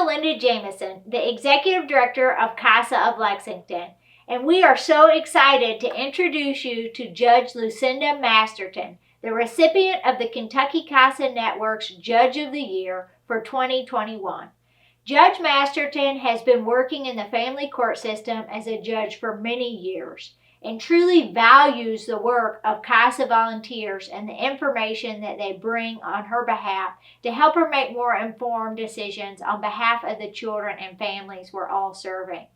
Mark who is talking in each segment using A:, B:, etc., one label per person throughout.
A: Melinda Jamison, the Executive Director of CASA of Lexington, and we are so excited to introduce you to Judge Lucinda Masterton, the recipient of the Kentucky CASA Network's Judge of the Year for 2021. Judge Masterton has been working in the family court system as a judge for many years and truly values the work of CASA volunteers and the information that they bring on her behalf to help her make more informed decisions on behalf of the children and families we're all serving.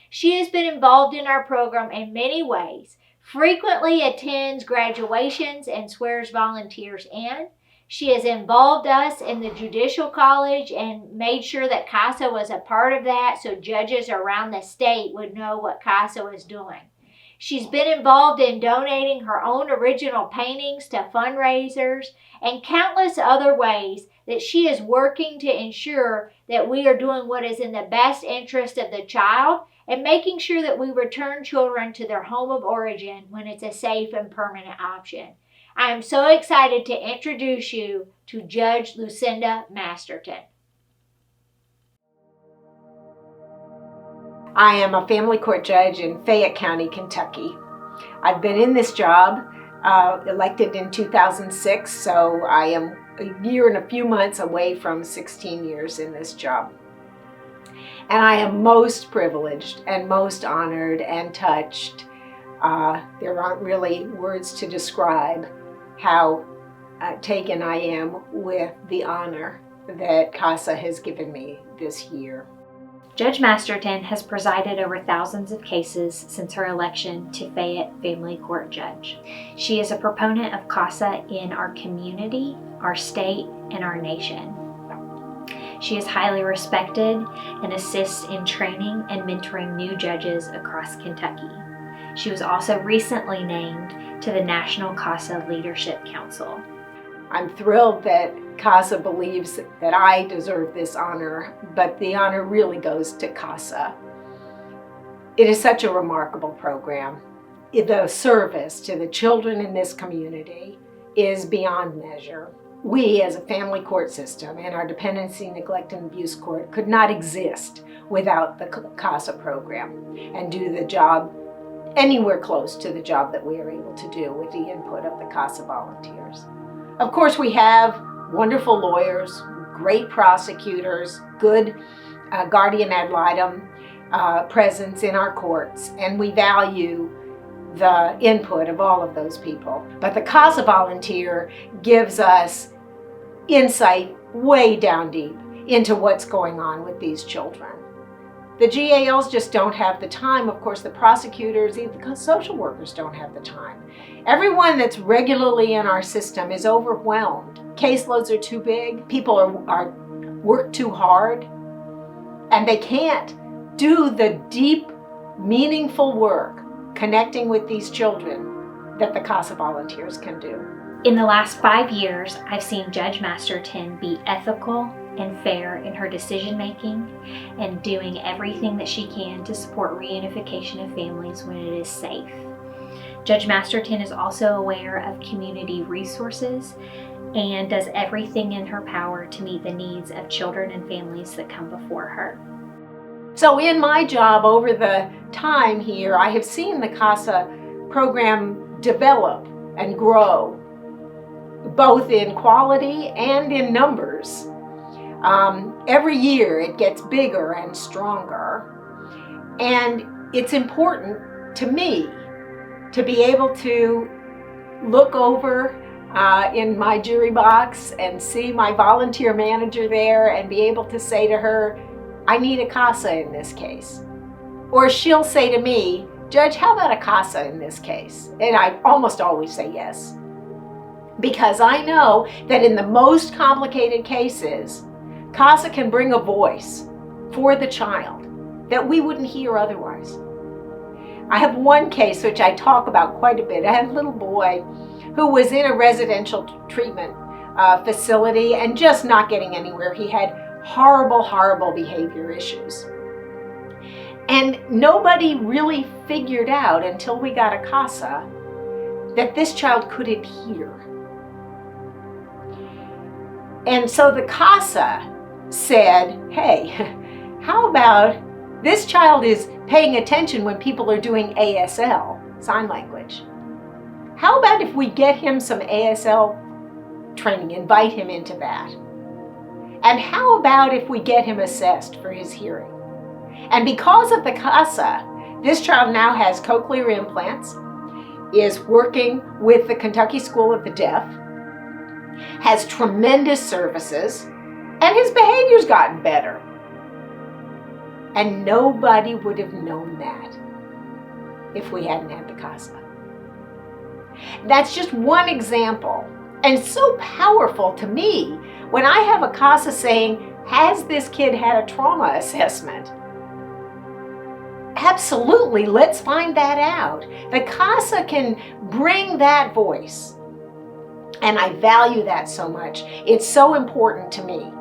A: She has been involved in our program in many ways, frequently attends graduations and swears volunteers in. She has involved us in the Judicial College and made sure that CASA was a part of that so judges around the state would know what CASA was doing. She's been involved in donating her own original paintings to fundraisers and countless other ways that she is working to ensure that we are doing what is in the best interest of the child and making sure that we return children to their home of origin when it's a safe and permanent option. I am so excited to introduce you to Judge Lucinda Masterton.
B: I am a family court judge in Fayette County, Kentucky. I've been in this job, elected in 2006, so I am a year and a few months away from 16 years in this job. And I am most privileged and most honored and touched. There aren't really words to describe how taken I am with the honor that CASA has given me this year.
C: Judge Masterton has presided over thousands of cases since her election to Fayette Family Court Judge. She is a proponent of CASA in our community, our state, and our nation. She is highly respected and assists in training and mentoring new judges across Kentucky. She was also recently named to the National CASA Leadership Council.
B: I'm thrilled that CASA believes that I deserve this honor, but the honor really goes to CASA. It is such a remarkable program. The service to the children in this community is beyond measure. We, as a family court system and our dependency, neglect, and abuse court, could not exist without the CASA program and do the job anywhere close to the job that we are able to do with the input of the CASA volunteers. Of course, we have wonderful lawyers, great prosecutors, good guardian ad litem presence in our courts, and we value the input of all of those people. But the CASA volunteer gives us insight way down deep into what's going on with these children. The GALs just don't have the time. Of course, the prosecutors, the social workers don't have the time. Everyone that's regularly in our system is overwhelmed. Caseloads are too big. People are work too hard, and they can't do the deep, meaningful work connecting with these children that the CASA volunteers can do.
C: In the last 5 years, I've seen Judge Masterton be ethical and fair in her decision-making and doing everything that she can to support reunification of families when it is safe. Judge Masterton is also aware of community resources and does everything in her power to meet the needs of children and families that come before her.
B: So in my job over the time here, I have seen the CASA program develop and grow, both in quality and in numbers. Every year it gets bigger and stronger, and it's important to me to be able to look over in my jury box and see my volunteer manager there and be able to say to her, I need a CASA in this case. Or she'll say to me, Judge, how about a CASA in this case? And I almost always say yes, because I know that in the most complicated cases, CASA can bring a voice for the child that we wouldn't hear otherwise. I have one case which I talk about quite a bit. I had a little boy who was in a residential treatment facility and just not getting anywhere. He had horrible, horrible behavior issues. And nobody really figured out until we got a CASA that this child couldn't hear. And so the CASA said, hey, how about this child is paying attention when people are doing ASL, sign language. How about if we get him some ASL training, invite him into that? And how about if we get him assessed for his hearing? And because of the CASA, this child now has cochlear implants, is working with the Kentucky School of the Deaf, has tremendous services, and his behavior's gotten better. And nobody would have known that if we hadn't had the CASA. That's just one example, and so powerful to me when I have a CASA saying, has this kid had a trauma assessment? Absolutely, let's find that out. The CASA can bring that voice, and I value that so much. It's so important to me.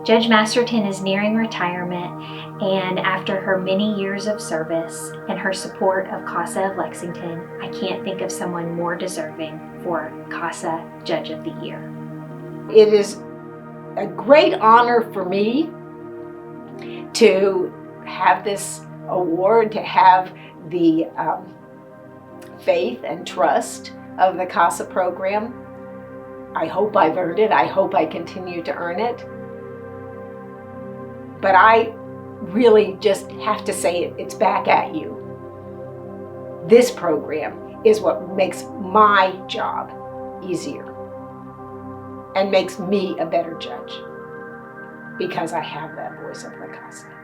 C: Judge Masterton is nearing retirement, and after her many years of service and her support of CASA of Lexington, I can't think of someone more deserving for CASA Judge of the Year.
B: It is a great honor for me to have this award, to have the faith and trust of the CASA program. I hope I've earned it. I hope I continue to earn it. But I really just have to say it's back at you. This program is what makes my job easier and makes me a better judge, because I have that voice of the CASA.